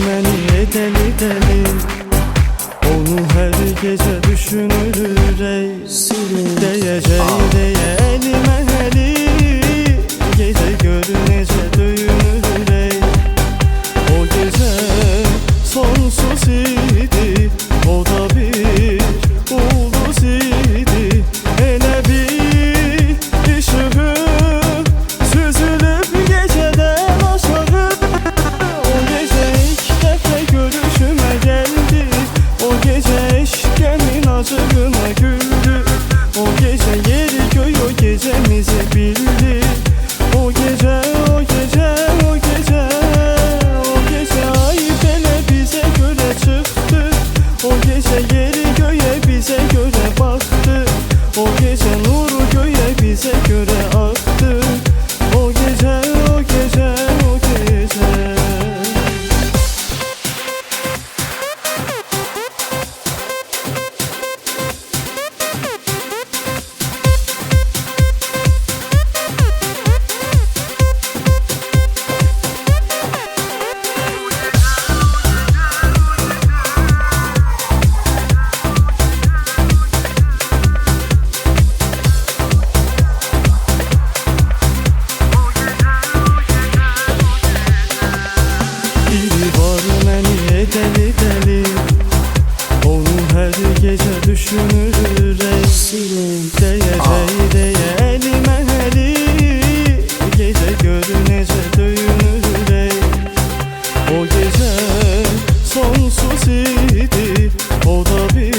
məni edəli dəli. Onu hər gecə düşünür ey. Deyəcək deyə əlimə əli, gecə gör necə döyünür ey. O gecə sonsuz idi, o da bir ulduz idi. Elə bir işığı süzülüb gecədən aşağı. O gecə ilk dəfə görüşümə gəldi, o gecə eşqəmin acığına güldü. O gecə yeri göy o gecəmizi bildi. O gecə, o gecə, o gecə, o gecə ay belə bizə görə çıxdı. O gecə yeri göyə bizə görə baxdı. O gecə nuru göyə bizə görə aktı. O gecə, o gecə, o gecə. Biri var məni edəli dəli, onu hər gecə düşünür ey. Deyəcək deyə əlimə əli, gecə gör necə döyünür ey. O gecə sonsuz idi, o da bir